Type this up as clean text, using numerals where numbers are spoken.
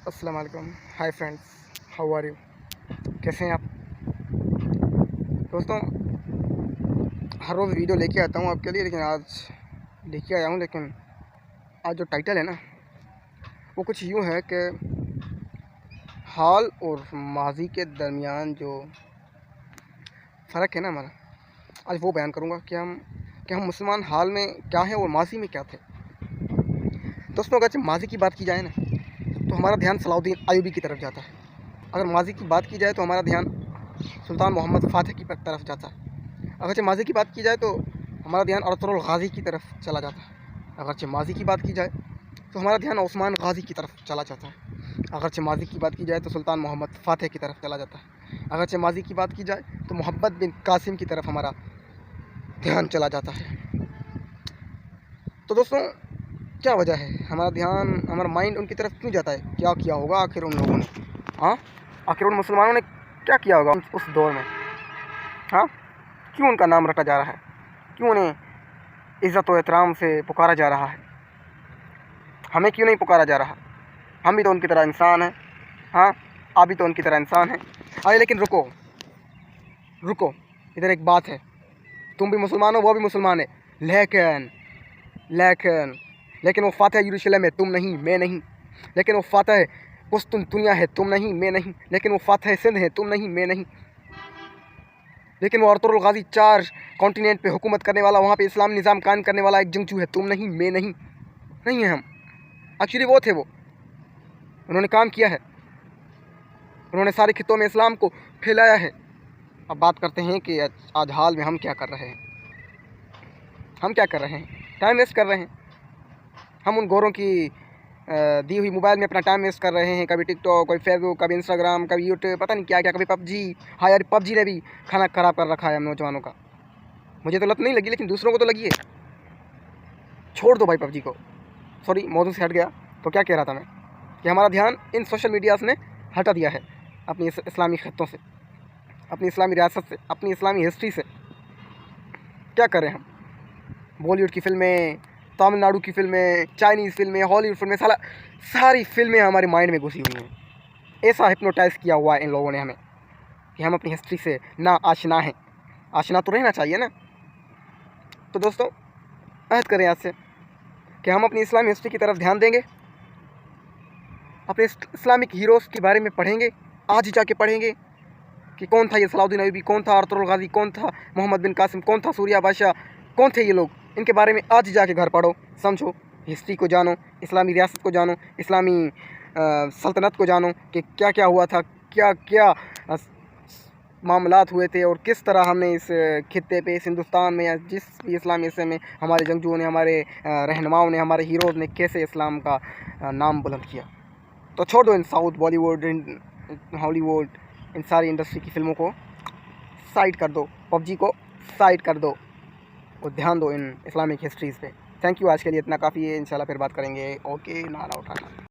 अस्सलाम वालेकुम। Hi friends, how are you? कैसे हैं आप दोस्तों? हर रोज़ वीडियो लेके आता हूँ आपके लिए, लेकिन आज लेके आया हूँ। लेकिन आज जो टाइटल है ना, वो कुछ यूँ है कि हाल और माजी के दरमियान जो फ़र्क है ना हमारा, आज वो बयान करूँगा कि हम मुसलमान हाल में क्या हैं और माजी में क्या थे। दोस्तों, अगर माजी की बात की जाए ना, तो हमारा ध्यान सलाउद्दीन अय्यूबी की तरफ जाता है। अगर माजी की बात की जाए तो हमारा ध्यान सुल्तान मोहम्मद फ़ातिह की तरफ जाता है। अगरचे माजी की बात की जाए तो हमारा ध्यान अर्तुगरुल गाज़ी की तरफ चला जाता है। अगरचे माजी की बात की जाए तो हमारा ध्यान उस्मान गाज़ी की तरफ चला जाता है। अगरचे माजी की बात की जाए तो सुल्तान मोहम्मद फ़ातिह की तरफ चला जाता है। अगरचे माजी की बात की जाए तो मोहम्मद बिन कासिम की तरफ हमारा ध्यान चला जाता है। तो दोस्तों, क्या वजह है हमारा ध्यान, हमारा माइंड उनकी तरफ क्यों जाता है? क्या किया होगा आखिर उन लोगों ने? हाँ, आखिर उन मुसलमानों ने क्या किया होगा उस दौर में? हाँ, क्यों उनका नाम रटा जा रहा है? क्यों उन्हें इज़्ज़त व एहतराम से पुकारा जा रहा है? हमें क्यों नहीं पुकारा जा रहा? हम भी तो उनकी तरह इंसान हैं। हाँ, आप भी तो उनकी तरह इंसान हैं। अरे लेकिन रुको, इधर एक बात है। तुम भी मुसलमान हो, वो भी मुसलमान है, लेकिन वो फातह यरूशलेम है, तुम नहीं, मैं नहीं। लेकिन वो फातह कुस्तुनतुनिया है, तुम नहीं, मैं नहीं। लेकिन वो फातह सिंध है, तुम नहीं, मैं नहीं। लेकिन वो अर्तुगरुल गाज़ी 4 कॉन्टिनेंट पे हुकूमत करने वाला, वहाँ पे इस्लाम निज़ाम कायम करने वाला एक जंगजू है, तुम नहीं, मैं नहीं। नहीं है हम। एक्चुअली वो थे। उन्होंने काम किया है, उन्होंने सारे खित्तों में इस्लाम को फैलाया है। अब बात करते हैं कि आज हाल में हम क्या कर रहे हैं। हम क्या कर रहे हैं? टाइम वेस्ट कर रहे हैं। हम उन गोरों की दी हुई मोबाइल में अपना टाइम वेस्ट कर रहे हैं। कभी टिकटॉक, कभी फेसबुक, कभी इंस्टाग्राम, कभी यूट्यूब, पता नहीं क्या क्या, कभी पबजी। हाँ यार, पबजी ने भी खाना ख़राब कर रखा है हम नौजवानों का। मुझे तो लत नहीं लगी, लेकिन दूसरों को तो लगी है। छोड़ दो भाई पबजी को। सॉरी, मौजूद से हट गया। तो क्या कह रहा था मैं, कि हमारा ध्यान इन सोशल मीडियाज़ ने हटा दिया है अपनी इस्लामी खित्तों से, अपनी इस्लामी रियासत से, अपनी इस्लामी हिस्ट्री से। क्या करें हम? बॉलीवुड की फ़िल्में, तमिलनाडु की फ़िल्में, चाइनीज़ फ़िल्में, हॉलीवुड फ़िल्में, सारी फ़िल्में हमारे माइंड में घुसी हुई हैं। ऐसा हिप्नोटाइज़ किया हुआ है इन लोगों ने हमें कि हम अपनी हिस्ट्री से ना आशना हैं। आशना तो रहना चाहिए ना। तो दोस्तों, अहद करें आज से कि हम अपनी इस्लामी हिस्ट्री की तरफ ध्यान देंगे, अपने इस्लामिक हीरोज़ के बारे में पढ़ेंगे। आज ही जाके पढ़ेंगे कि कौन था ये सलाउद्दीन अय्यूबी, कौन था अर्तुगरुल गाज़ी, कौन था मोहम्मद बिन कासिम, कौन था सूर्या बादशाह, कौन थे ये लोग। इनके बारे में आज ही जाके घर पढ़ो, समझो, हिस्ट्री को जानो, इस्लामी रियासत को जानो, इस्लामी सल्तनत को जानो कि क्या क्या हुआ था, क्या क्या मामलात हुए थे, और किस तरह हमने इस खित्ते पे, इस हिंदुस्तान में या जिस भी इस्लामी हिस्से में हमारे जंगजुओं ने, हमारे रहनुमाओं ने, हमारे हीरोज़ ने कैसे इस्लाम का नाम बुलंद किया। तो छोड़ दो इन साउथ, बॉलीवुड, हॉलीवुड, इन सारी इंडस्ट्री की फ़िल्मों को साइड कर दो, पबजी को साइड कर दो और ध्यान दो इन इस्लामिक हिस्ट्रीज़ पे। थैंक यू, आज के लिए इतना काफ़ी है। इंशाल्लाह फिर बात करेंगे। ओके, नारा उठाना।